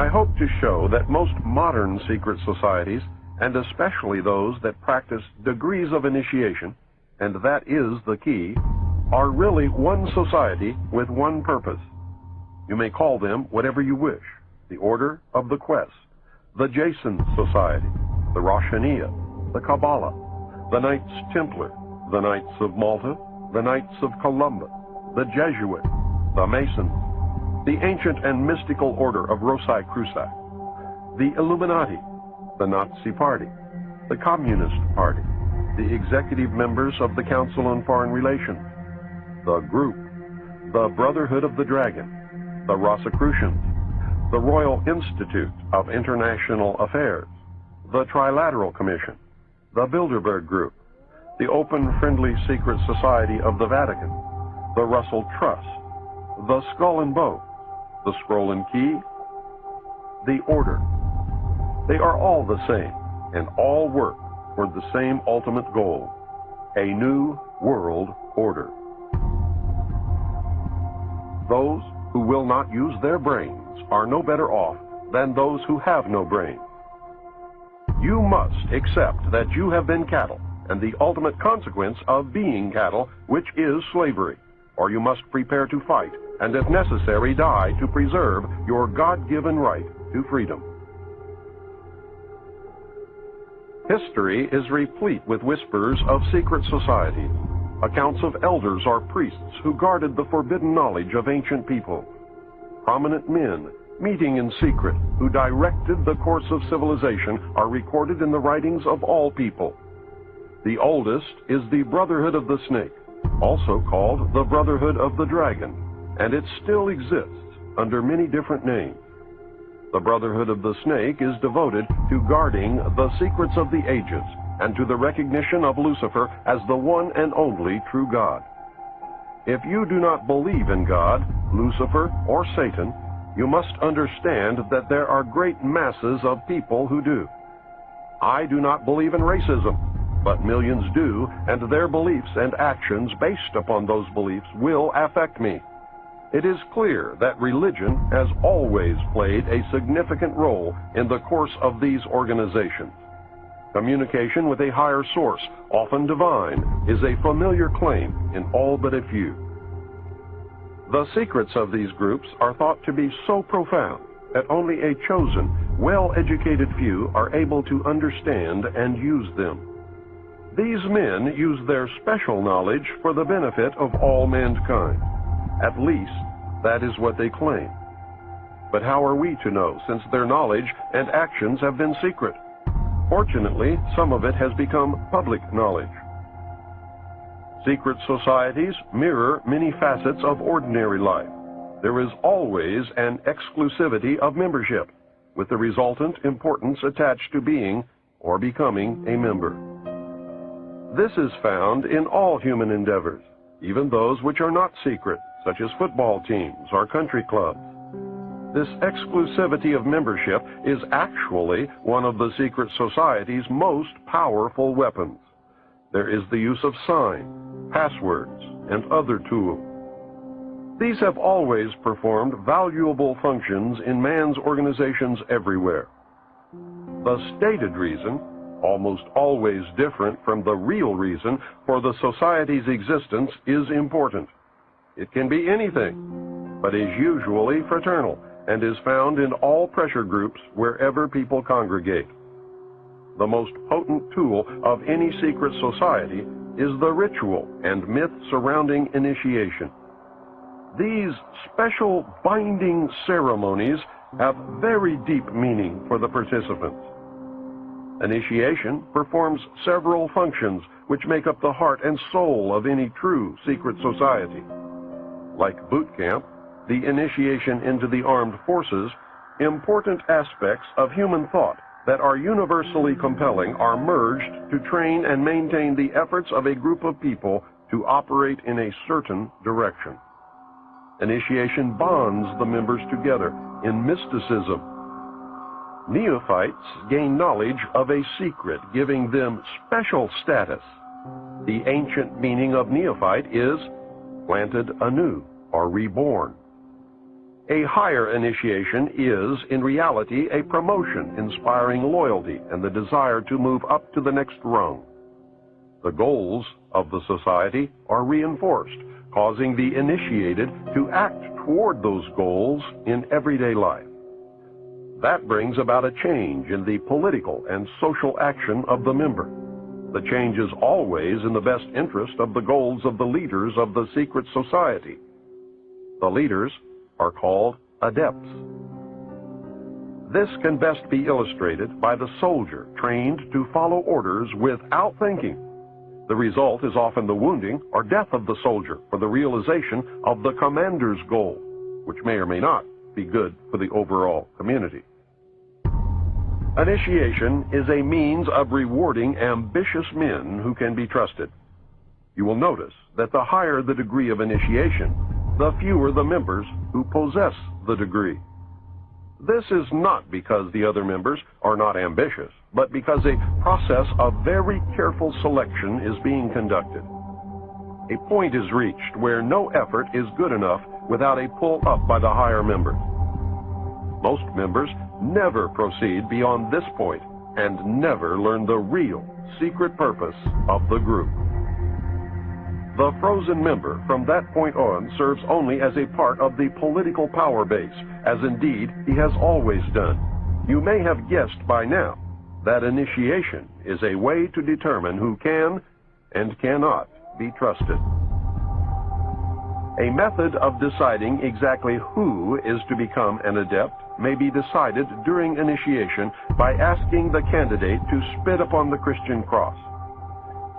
I hope to show that most modern secret societies, and especially those that practice degrees of initiation, and that is the key, are really one society with one purpose. You may call them whatever you wish: the Order of the Quest, the Jason Society, the Roshaniya, the Kabbalah, the Knights Templar, the Knights of Malta, the Knights of Columbus, the Jesuits, the Masons, the ancient and mystical Order of Rosicrucians, the Illuminati, the Nazi Party, the Communist Party, the executive members of the Council on Foreign Relations, the Group, the Brotherhood of the Dragon, the Rosicrucians, the Royal Institute of International Affairs, the Trilateral Commission, the Bilderberg Group, the Open Friendly Secret Society of the Vatican, the Russell Trust, the Skull and Bones, the Scroll and Key, the Order. They are all the same, and all work toward the same ultimate goal: a new world order. Those who will not use their brains are no better off than those who have no brains. You must accept that you have been cattle, and the ultimate consequence of being cattle, which is slavery, or you must prepare to fight, and if necessary die to preserve your God-given right to freedom. History is replete with whispers of secret societies, accounts of elders or priests who guarded the forbidden knowledge of ancient people, prominent men meeting in secret who directed the course of civilization are recorded in the writings of all people. The oldest is the Brotherhood of the Snake, also called the Brotherhood of the Dragon, and it still exists under many different names. The Brotherhood of the Snake is devoted to guarding the secrets of the ages and to the recognition of Lucifer as the one and only true God. If you do not believe in God, Lucifer, or Satan, you must understand that there are great masses of people who do. I do not believe in racism, but millions do, and their beliefs and actions based upon those beliefs will affect me. It is clear that religion has always played a significant role in the course of these organizations. Communication with a higher source, often divine, is a familiar claim in all but a few. The secrets of these groups are thought to be so profound that only a chosen, well-educated few are able to understand and use them. These men use their special knowledge for the benefit of all mankind. At least, that is what they claim. But how are we to know, since their knowledge and actions have been secret? Fortunately, some of it has become public knowledge. Secret societies mirror many facets of ordinary life. There is always an exclusivity of membership, with the resultant importance attached to being or becoming a member. This is found in all human endeavors, even those which are not secret, such as football teams or country clubs. This exclusivity of membership is actually one of the secret society's most powerful weapons. There is the use of signs, passwords, and other tools. These have always performed valuable functions in man's organizations everywhere. The stated reason, almost always different from the real reason for the society's existence, is important. It can be anything, but is usually fraternal and is found in all pressure groups wherever people congregate. The most potent tool of any secret society is the ritual and myth surrounding initiation. These special binding ceremonies have very deep meaning for the participants. Initiation performs several functions which make up the heart and soul of any true secret society. Like boot camp, the initiation into the armed forces, important aspects of human thought that are universally compelling are merged to train and maintain the efforts of a group of people to operate in a certain direction. Initiation bonds the members together in mysticism. Neophytes gain knowledge of a secret, giving them special status. The ancient meaning of neophyte is planted anew or reborn. A higher initiation is, in reality, a promotion inspiring loyalty and the desire to move up to the next rung. The goals of the society are reinforced, causing the initiated to act toward those goals in everyday life. That brings about a change in the political and social action of the member. The change is always in the best interest of the goals of the leaders of the secret society. The leaders are called adepts. This can best be illustrated by the soldier trained to follow orders without thinking. The result is often the wounding or death of the soldier for the realization of the commander's goal, which may or may not be good for the overall community. Initiation is a means of rewarding ambitious men who can be trusted. You will notice that the higher the degree of initiation, the fewer the members who possess the degree. This is not because the other members are not ambitious, but because a process of very careful selection is being conducted. A point is reached where no effort is good enough without a pull up by the higher members. Most members never proceed beyond this point and never learn the real secret purpose of the group. The frozen member from that point on serves only as a part of the political power base, as indeed he has always done. You may have guessed by now that initiation is a way to determine who can and cannot be trusted. A method of deciding exactly who is to become an adept may be decided during initiation by asking the candidate to spit upon the Christian cross.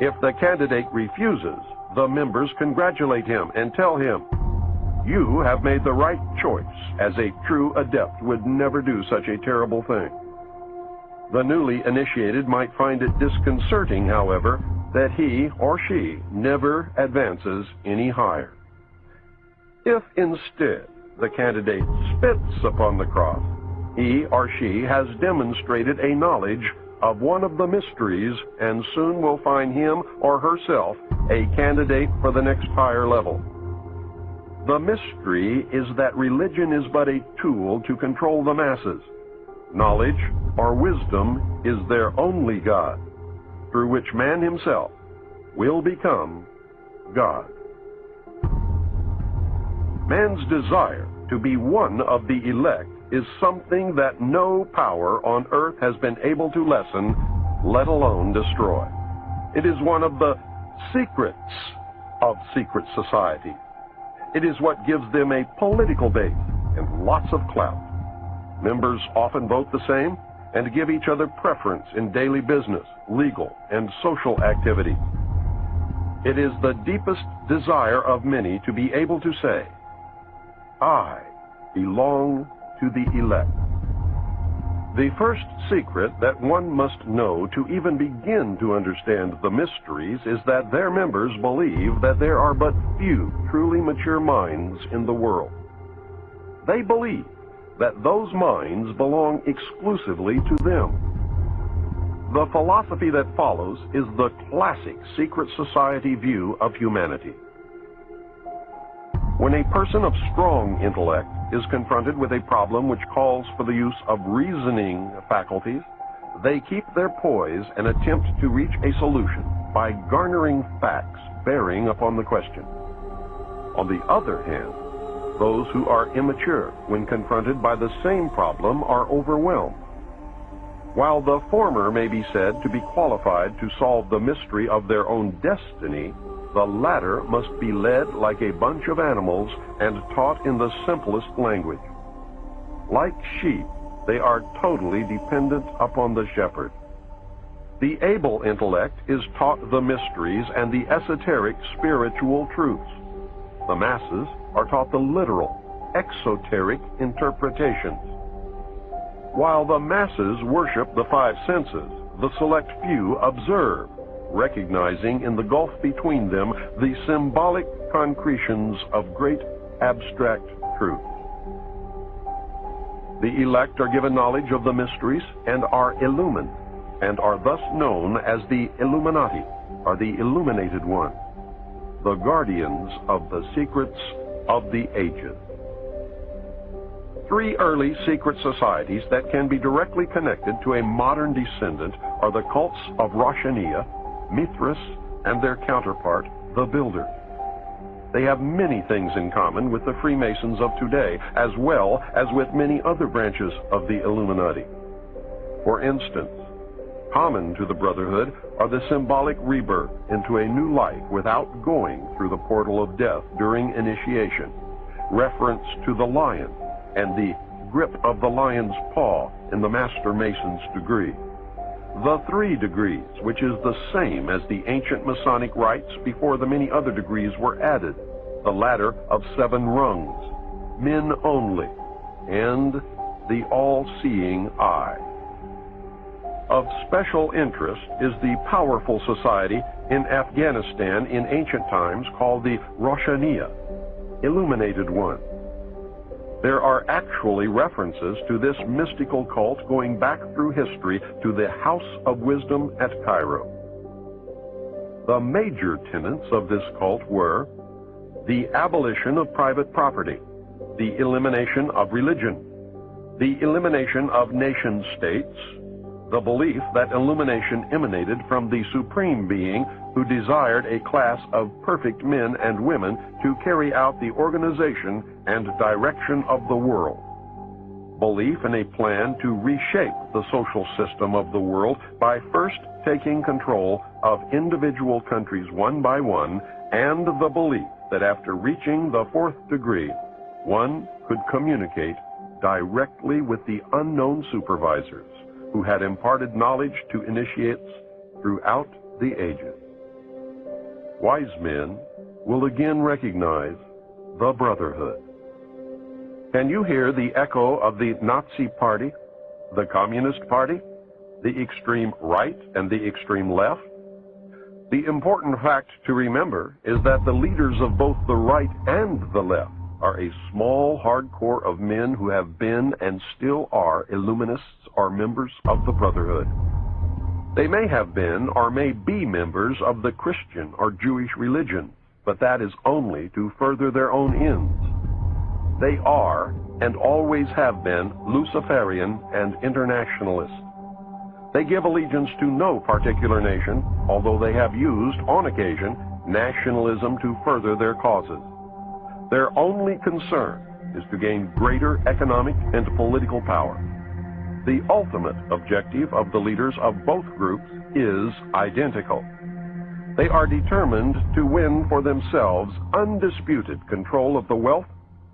If the candidate refuses, the members congratulate him and tell him, "You have made the right choice, as a true adept would never do such a terrible thing." The newly initiated might find it disconcerting, however, that he or she never advances any higher. If instead the candidate spits upon the cross, he or she has demonstrated a knowledge of one of the mysteries and soon will find him or herself a candidate for the next higher level. The mystery is that religion is but a tool to control the masses. Knowledge or wisdom is their only God, through which man himself will become God. Man's desire to be one of the elect is something that no power on earth has been able to lessen, let alone destroy. It is one of the secrets of secret society. It is what gives them a political base and lots of clout. Members often vote the same and give each other preference in daily business, legal, and social activity. It is the deepest desire of many to be able to say, "I belong to the elect." The first secret that one must know to even begin to understand the mysteries is that their members believe that there are but few truly mature minds in the world. They believe that those minds belong exclusively to them. The philosophy that follows is the classic secret society view of humanity. When a person of strong intellect is confronted with a problem which calls for the use of reasoning faculties, they keep their poise and attempt to reach a solution by garnering facts bearing upon the question. On the other hand, those who are immature when confronted by the same problem are overwhelmed. While the former may be said to be qualified to solve the mystery of their own destiny, the latter must be led like a bunch of animals and taught in the simplest language. Like sheep, they are totally dependent upon the shepherd. The able intellect is taught the mysteries and the esoteric spiritual truths. The masses are taught the literal, exoteric interpretations. While the masses worship the five senses, the select few observe, recognizing in the gulf between them the symbolic concretions of great abstract truth. The elect are given knowledge of the mysteries and are illumined, and are thus known as the Illuminati, or the illuminated one, the guardians of the secrets of the ages. Three early secret societies that can be directly connected to a modern descendant are the cults of Roshaniya, Mithras, and their counterpart, the Builder. They have many things in common with the Freemasons of today, as well as with many other branches of the Illuminati. For instance, common to the Brotherhood are the symbolic rebirth into a new life without going through the portal of death during initiation, reference to the lion, and the grip of the lion's paw in the Master Mason's degree. The 3 degrees, which is the same as the ancient Masonic rites before the many other degrees were added, the ladder of 7 rungs, men only, and the all-seeing eye. Of special interest is the powerful society in Afghanistan in ancient times called the Roshaniya, Illuminated One. There are actually references to this mystical cult going back through history to the House of Wisdom at Cairo. The major tenets of this cult were the abolition of private property, the elimination of religion, the elimination of nation-states, the belief that illumination emanated from the Supreme Being who desired a class of perfect men and women to carry out the organization and direction of the world. Belief in a plan to reshape the social system of the world by first taking control of individual countries one by one, and the belief that after reaching the 4th degree, one could communicate directly with the unknown supervisors who had imparted knowledge to initiates throughout the ages. Wise men will again recognize the Brotherhood. Can you hear the echo of the Nazi Party, the Communist Party, the extreme right and the extreme left? The important fact to remember is that the leaders of both the right and the left are a small hardcore of men who have been and still are Illuminists or members of the Brotherhood. They may have been or may be members of the Christian or Jewish religion, but that is only to further their own ends. They are and always have been Luciferian and internationalist. They give allegiance to no particular nation, although they have used, on occasion, nationalism to further their causes. Their only concern is to gain greater economic and political power. The ultimate objective of the leaders of both groups is identical. They are determined to win for themselves undisputed control of the wealth,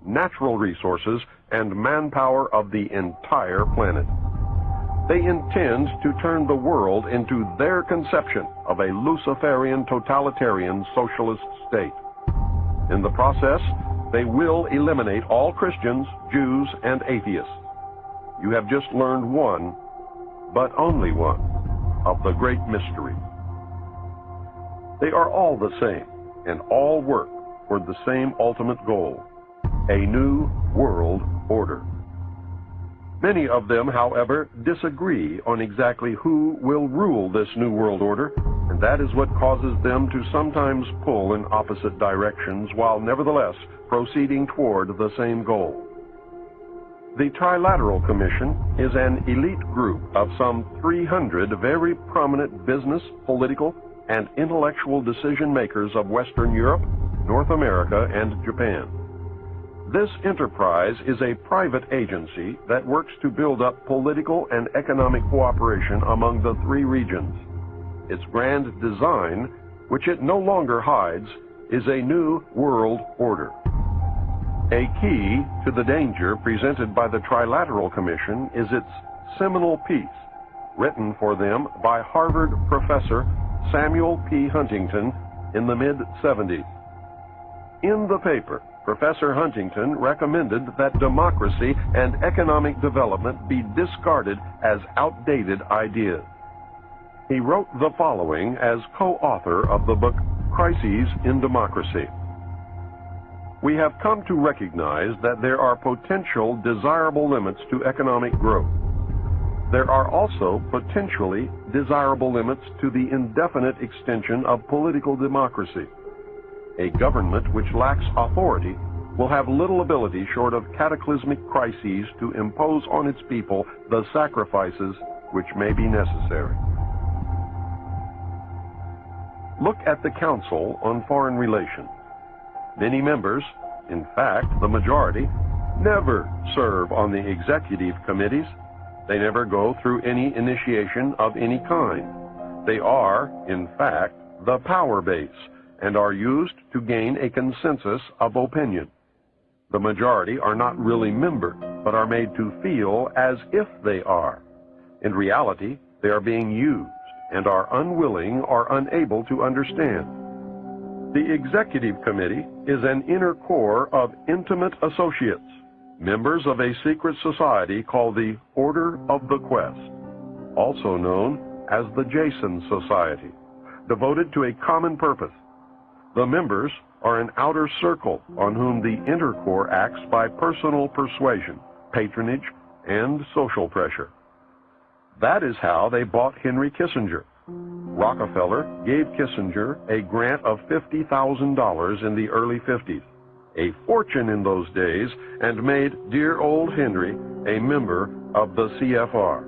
natural resources, and manpower of the entire planet. They intend to turn the world into their conception of a Luciferian totalitarian socialist state. In the process, they will eliminate all Christians, Jews, and atheists. You have just learned one, but only one, of the great mystery. They are all the same, and all work for the same ultimate goal, a new world order. Many of them, however, disagree on exactly who will rule this new world order, and that is what causes them to sometimes pull in opposite directions while nevertheless proceeding toward the same goal. The Trilateral Commission is an elite group of some 300 very prominent business, political, and intellectual decision makers of Western Europe, North America, and Japan. This enterprise is a private agency that works to build up political and economic cooperation among the 3 regions. Its grand design, which it no longer hides, is a new world order. A key to the danger presented by the Trilateral Commission is its seminal piece, written for them by Harvard professor Samuel P. Huntington in the mid-70s. In the paper, Professor Huntington recommended that democracy and economic development be discarded as outdated ideas. He wrote the following as co-author of the book Crises in Democracy. We have come to recognize that there are potential desirable limits to economic growth. There are also potentially desirable limits to the indefinite extension of political democracy. A government which lacks authority will have little ability short of cataclysmic crises to impose on its people the sacrifices which may be necessary. Look at the Council on Foreign Relations. Many members, in fact, the majority, never serve on the executive committees. They never go through any initiation of any kind. They are, in fact, the power base and are used to gain a consensus of opinion. The majority are not really members, but are made to feel as if they are. In reality, they are being used and are unwilling or unable to understand. The Executive Committee is an inner core of intimate associates, members of a secret society called the Order of the Quest, also known as the Jason Society, devoted to a common purpose. The members are an outer circle on whom the inner core acts by personal persuasion, patronage, and social pressure. That is how they bought Henry Kissinger. Rockefeller gave Kissinger a grant of $50,000 in the early 50s, a fortune in those days, and made dear old Henry a member of the CFR.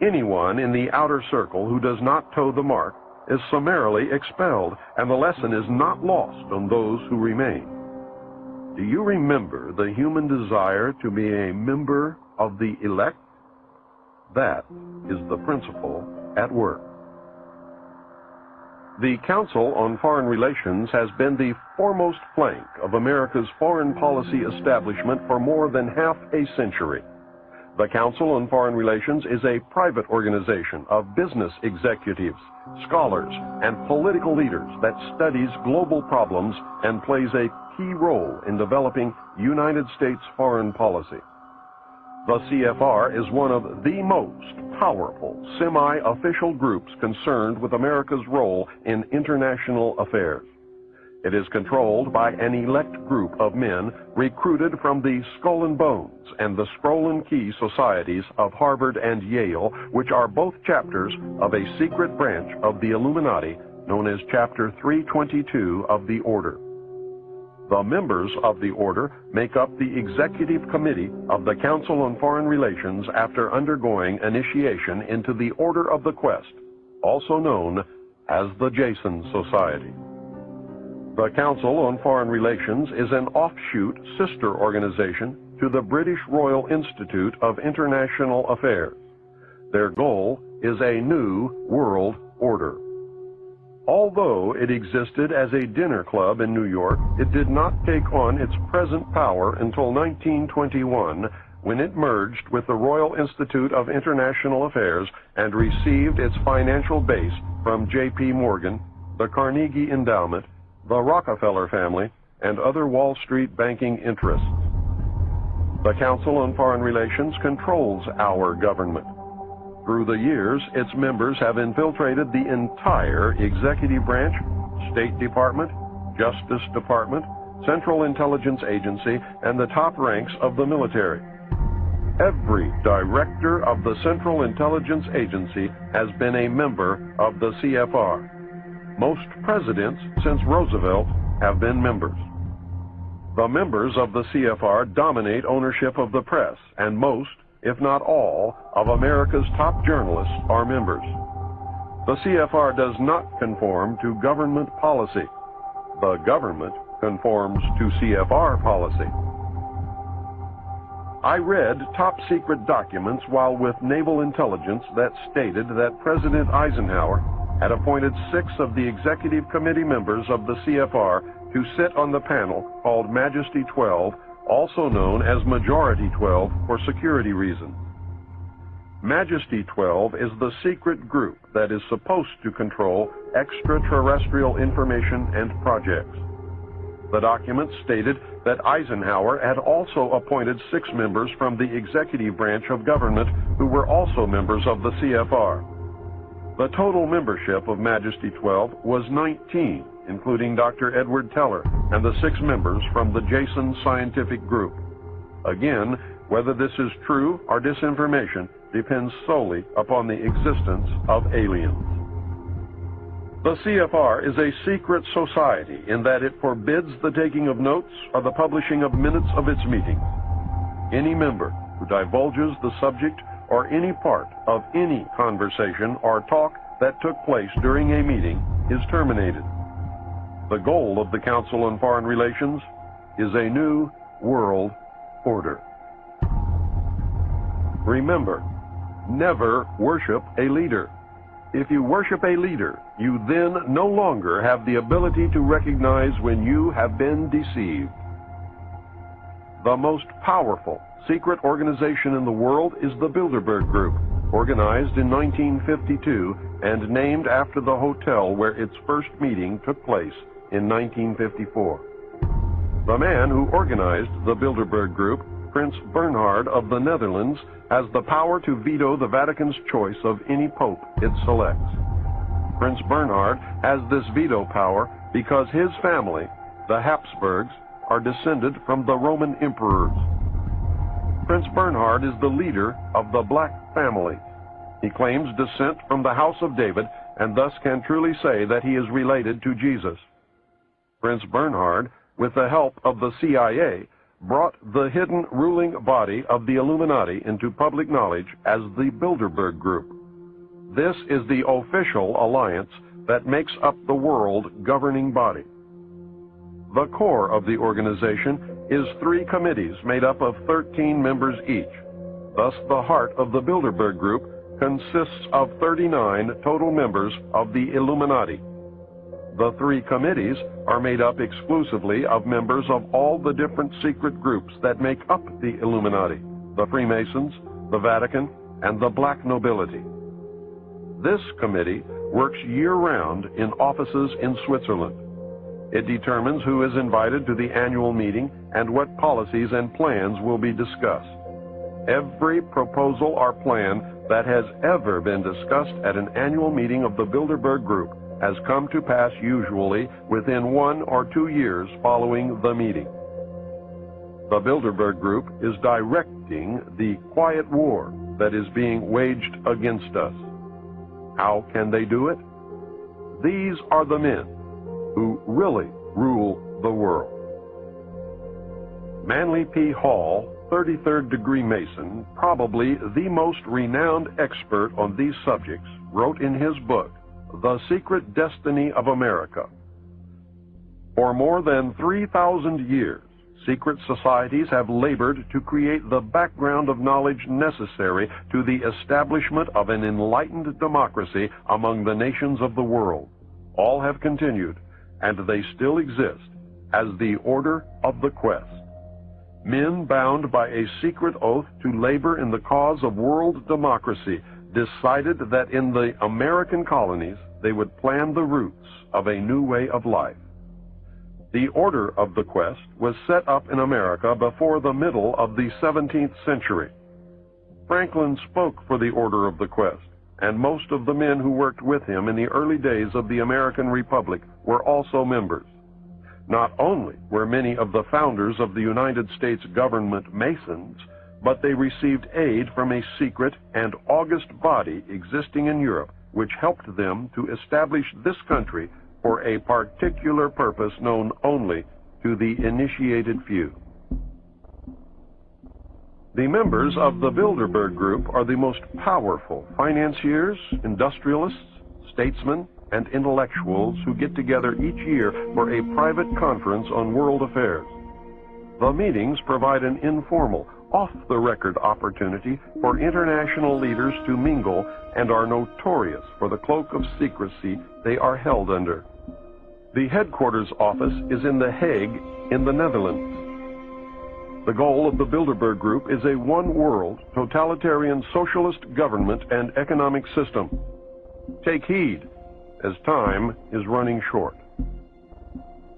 Anyone in the outer circle who does not toe the mark is summarily expelled, and the lesson is not lost on those who remain. Do you remember the human desire to be a member of the elect? That is the principle at work. The Council on Foreign Relations has been the foremost plank of America's foreign policy establishment for more than half a century. The Council on Foreign Relations is a private organization of business executives, scholars, and political leaders that studies global problems and plays a key role in developing United States foreign policy. The CFR is one of the most powerful semi-official groups concerned with America's role in international affairs. It is controlled by an elect group of men recruited from the Skull and Bones and the Scroll and Key societies of Harvard and Yale, which are both chapters of a secret branch of the Illuminati known as Chapter 322 of the Order. The members of the Order make up the Executive Committee of the Council on Foreign Relations after undergoing initiation into the Order of the Quest, also known as the Jason Society. The Council on Foreign Relations is an offshoot sister organization to the British Royal Institute of International Affairs. Their goal is a new world order. Although it existed as a dinner club in New York, it did not take on its present power until 1921, when it merged with the Royal Institute of International Affairs and received its financial base from J.P. Morgan, the Carnegie Endowment, the Rockefeller family, and other Wall Street banking interests. The Council on Foreign Relations controls our government. Through the years, its members have infiltrated the entire executive branch, State Department, Justice Department, Central Intelligence Agency, and the top ranks of the military. Every director of the Central Intelligence Agency has been a member of the CFR. Most presidents since Roosevelt have been members. The members of the CFR dominate ownership of the press, and most, if not all, of America's top journalists are members. The CFR does not conform to government policy. The government conforms to CFR policy. I read top-secret documents while with Naval Intelligence that stated that President Eisenhower had appointed 6 of the Executive Committee members of the CFR to sit on the panel called Majesty 12, also known as Majority 12 for security reasons. Majesty 12 is the secret group that is supposed to control extraterrestrial information and projects. The document stated that Eisenhower had also appointed 6 members from the executive branch of government who were also members of the CFR. The total membership of Majesty 12 was 19, including Dr. Edward Teller and the 6 members from the Jason Scientific Group. Again, whether this is true or disinformation depends solely upon the existence of aliens. The CFR is a secret society in that it forbids the taking of notes or the publishing of minutes of its meetings. Any member who divulges the subject or any part of any conversation or talk that took place during a meeting is terminated. The goal of the Council on Foreign Relations is a new world order. Remember, never worship a leader. If you worship a leader, you then no longer have the ability to recognize when you have been deceived. The most powerful secret organization in the world is the Bilderberg Group, organized in 1952 and named after the hotel where its first meeting took place in 1954. The man who organized the Bilderberg Group, Prince Bernhard of the Netherlands, has the power to veto the Vatican's choice of any pope it selects. Prince Bernhard has this veto power because his family, the Habsburgs, are descended from the Roman emperors. Prince Bernhard is the leader of the Black family. He claims descent from the house of David and thus can truly say that he is related to Jesus. Prince Bernhard, with the help of the CIA, brought the hidden ruling body of the Illuminati into public knowledge as the Bilderberg Group. This is the official alliance that makes up the world governing body. The core of the organization is 3 committees made up of 13 members each. Thus, the heart of the Bilderberg Group consists of 39 total members of the Illuminati. The 3 committees are made up exclusively of members of all the different secret groups that make up the Illuminati: the Freemasons, the Vatican, and the Black nobility. This committee works year-round in offices in Switzerland. It determines who is invited to the annual meeting and what policies and plans will be discussed. Every proposal or plan that has ever been discussed at an annual meeting of the Bilderberg Group has come to pass usually within 1 or 2 years following the meeting. The Bilderberg Group is directing the quiet war that is being waged against us. How can they do it? These are the men who really rule the world. Manly P. Hall, 33rd degree Mason, probably the most renowned expert on these subjects, wrote in his book, The Secret Destiny of America. For more than 3,000 years, secret societies have labored to create the background of knowledge necessary to the establishment of an enlightened democracy among the nations of the world. All have continued, and they still exist, as the Order of the Quest. Men bound by a secret oath to labor in the cause of world democracy decided that in the American colonies they would plan the roots of a new way of life. The Order of the Quest was set up in America before the middle of the 17th century. Franklin spoke for the Order of the Quest, and most of the men who worked with him in the early days of the American Republic were also members. Not only were many of the founders of the United States government Masons, but they received aid from a secret and august body existing in Europe, which helped them to establish this country for a particular purpose known only to the initiated few. The members of the Bilderberg Group are the most powerful financiers, industrialists, statesmen, and intellectuals who get together each year for a private conference on world affairs. The meetings provide an informal, off-the-record opportunity for international leaders to mingle and are notorious for the cloak of secrecy they are held under. The headquarters office is in The Hague in the Netherlands. The goal of the Bilderberg Group is a one-world, totalitarian socialist government and economic system. Take heed, as time is running short.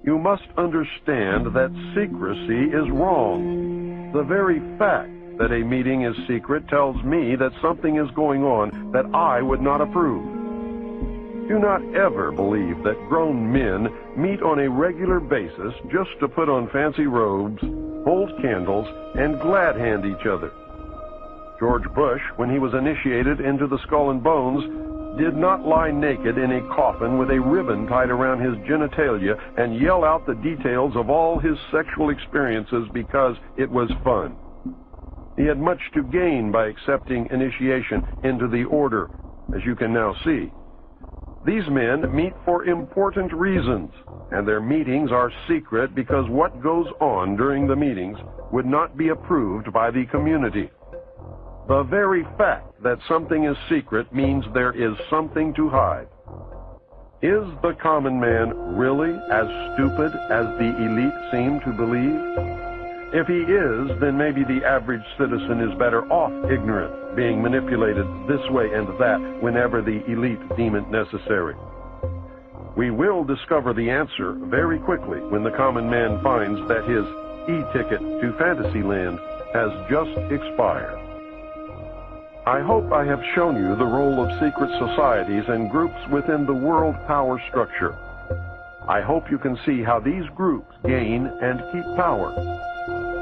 You must understand that secrecy is wrong. The very fact that a meeting is secret tells me that something is going on that I would not approve. Do not ever believe that grown men meet on a regular basis just to put on fancy robes, hold candles, and glad hand each other. George Bush, when he was initiated into the Skull and Bones, did not lie naked in a coffin with a ribbon tied around his genitalia and yell out the details of all his sexual experiences because it was fun. He had much to gain by accepting initiation into the order, as you can now see. These men meet for important reasons, and their meetings are secret because what goes on during the meetings would not be approved by the community. The very fact that something is secret means there is something to hide. Is the common man really as stupid as the elite seem to believe? If he is, then maybe the average citizen is better off ignorant, being manipulated this way and that whenever the elite deem it necessary. We will discover the answer very quickly when the common man finds that his e-ticket to Fantasyland has just expired. I hope I have shown you the role of secret societies and groups within the world power structure. I hope you can see how these groups gain and keep power.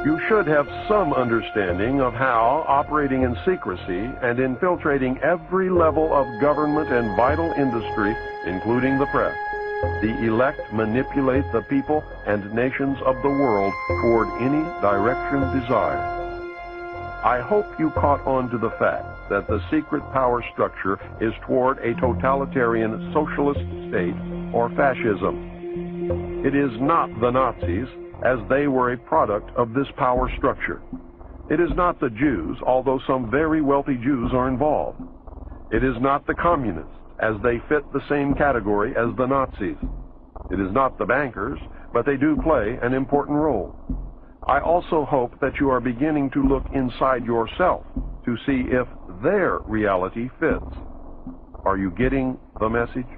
You should have some understanding of how, operating in secrecy and infiltrating every level of government and vital industry, including the press, the elect manipulate the people and nations of the world toward any direction desired. I hope you caught on to the fact that the secret power structure is toward a totalitarian socialist state or fascism. It is not the Nazis, as they were a product of this power structure. It is not the Jews, although some very wealthy Jews are involved. It is not the communists, as they fit the same category as the Nazis. It is not the bankers, but they do play an important role. I also hope that you are beginning to look inside yourself to see if their reality fits. Are you getting the message?